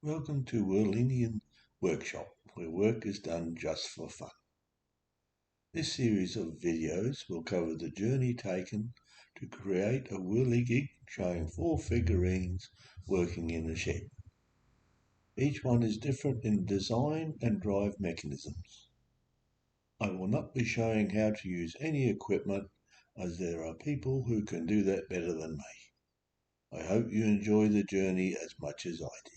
Welcome to Whirligig Workshop, where work is done just for fun. This series of videos will cover the journey taken to create a Whirligig showing 4 figurines working in a shed. Each one is different in design and drive mechanisms. I will not be showing how to use any equipment, as there are people who can do that better than me. I hope you enjoy the journey as much as I did.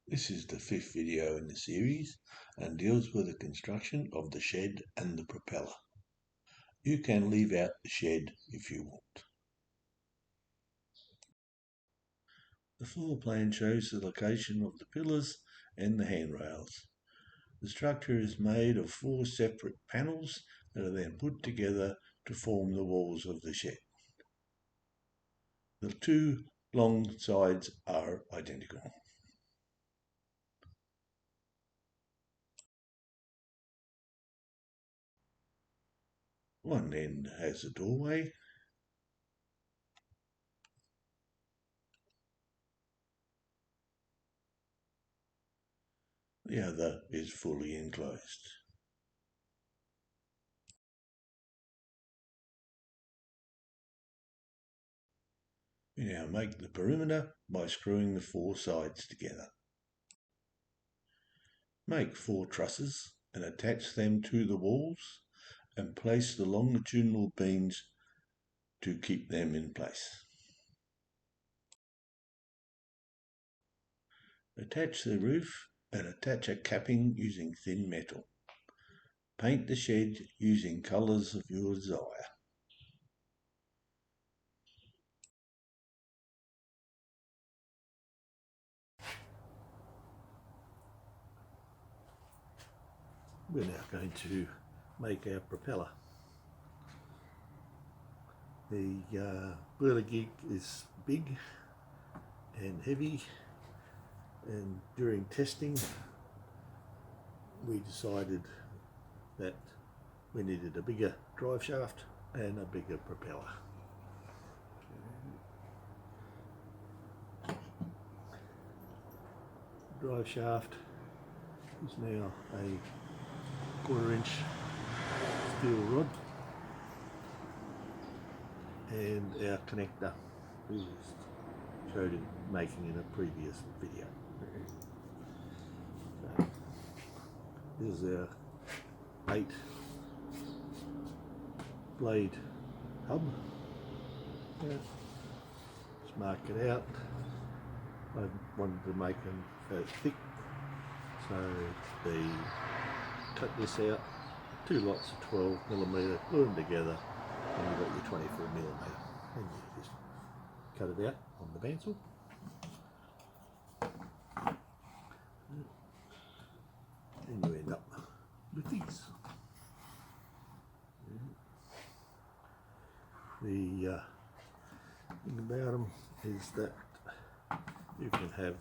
This is the 5th video in the series and deals with the construction of the shed and the propeller. You can leave out the shed if you want. The floor plan shows the location of the pillars and the handrails. The structure is made of 4 separate panels that are then put together to form the walls of the shed. The 2 long sides are identical. One end has a doorway, the other is fully enclosed. We now make the perimeter by screwing the 4 sides together. Make 4 trusses and attach them to the walls and place the longitudinal beams to keep them in place. Attach the roof and attach a capping using thin metal. Paint the shed using colours of your desire. We're now going to make our propeller. The Whirligig is big and heavy, and during testing we decided that we needed a bigger drive shaft and a bigger propeller. The drive shaft is now a 1/4 inch steel rod, and our connector is showed in making in a previous video. So this is our 8 blade hub. Just mark it out. I wanted to make them thick, so cut this out, 2 lots of 12mm, glue them together, and you've got your 24mm, and you just cut it out on the bandsaw. And you end up with these. The thing about them is that you can have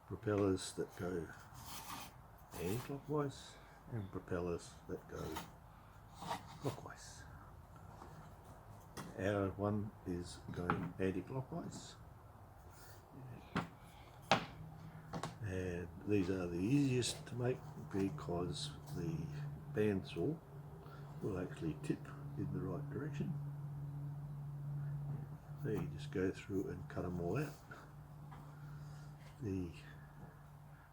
propellers that go anti-clockwise and propellers that go clockwise. Our one is going anti-clockwise, and these are the easiest to make because the bandsaw will actually tip in the right direction. So you just go through and cut them all out. The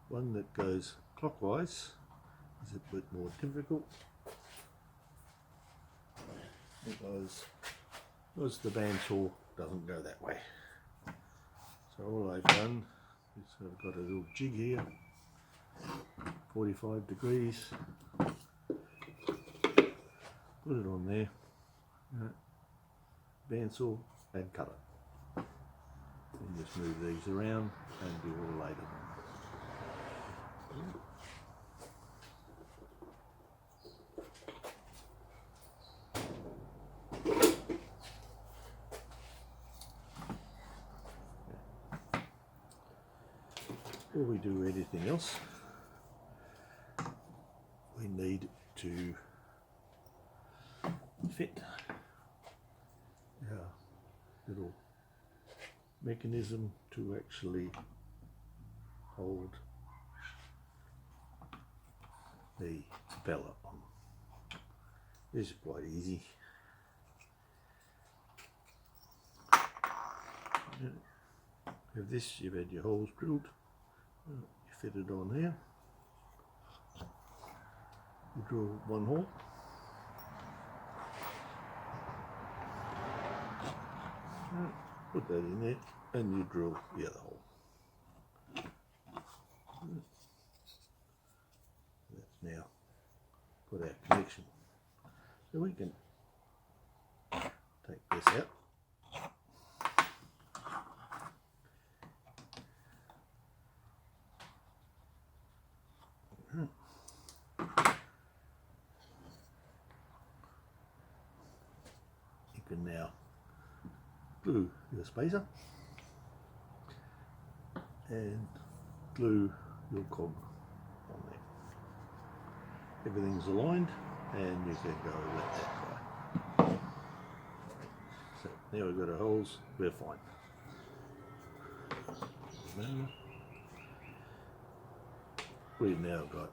one that goes clockwise is a bit more difficult because the bandsaw doesn't go that way. So all I've done is I've got a little jig here, 45 degrees, put it on there, bandsaw, and cut it. And just move these around and do all 8 of them. Before we do anything else, we need to fit our little mechanism to actually hold the propeller on. This is quite easy. With this, you've had your holes drilled, you fit it on here, you drill one hole, put that in there, and you drill the other hole. That's now put our connection. So we can take this out. You can now glue your spacer and glue your cog on there. Everything's aligned and you can go let that dry. So now we've got our holes, we're fine. We've now got,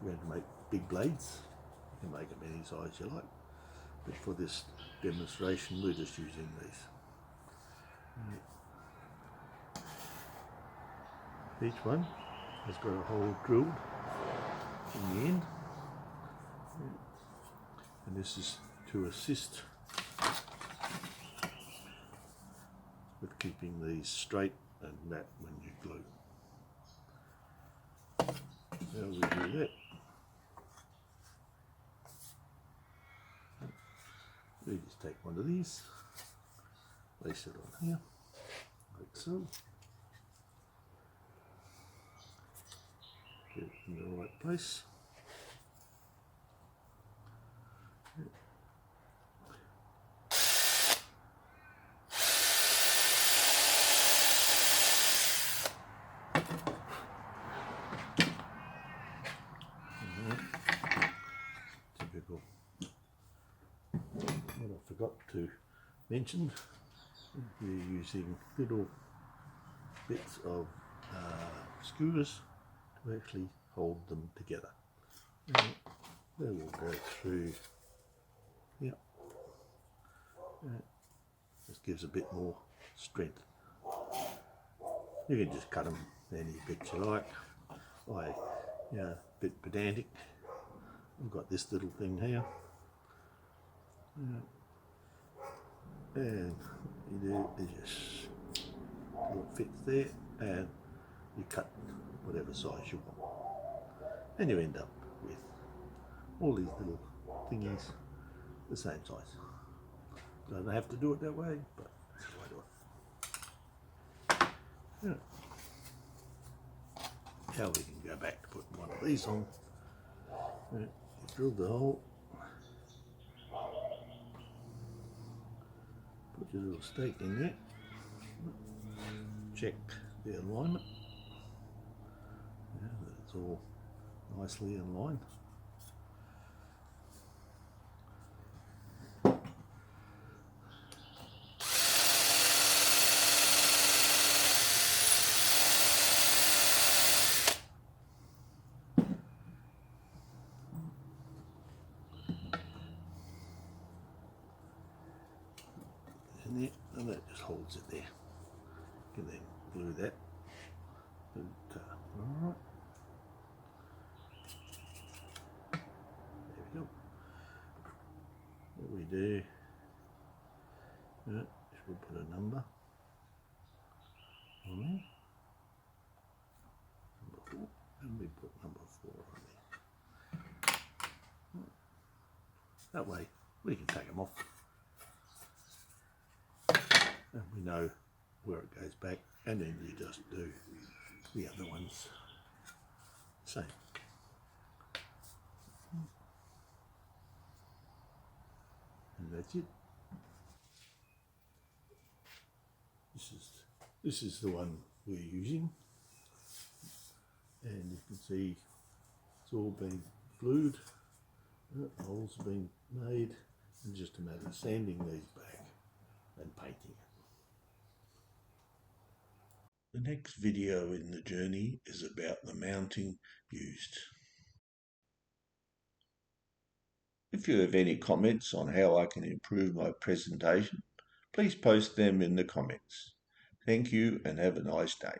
we're going to make big blades. You can make them any size you like, but for this demonstration we're just using these. Each one has got a hole drilled in the end, and this is to assist with keeping these straight and matte when you glue. Now we do that. We just take one of these, place it on here, like so. Get it in the right place. Typical. What I forgot to mention, we're using little bits of skewers to actually hold them together. And they will go through here. This gives a bit more strength. You can just cut them any bit you like. A bit pedantic. I've got this little thing here. And what you do is just it fits there, and you cut whatever size you want, and you end up with all these little thingies the same size. Don't have to do it that way, but that's the way to do it. Now we can go back to putting one of these on. You drill the hole, put your little stake in there, check the alignment, that it's all nicely in line. And that just holds it there. You can then glue that. Alright. There we go. What we do, is we put a number on there. Number 4. And we put number 4 on there. That way we can take them off. And we know where it goes back, and then you just do the other ones same. And that's it. This is the one we're using, and you can see it's all been glued, holes have been made, and just a matter of sanding these back and painting it. The next video in the journey is about the mounting used. If you have any comments on how I can improve my presentation, please post them in the comments. Thank you and have a nice day.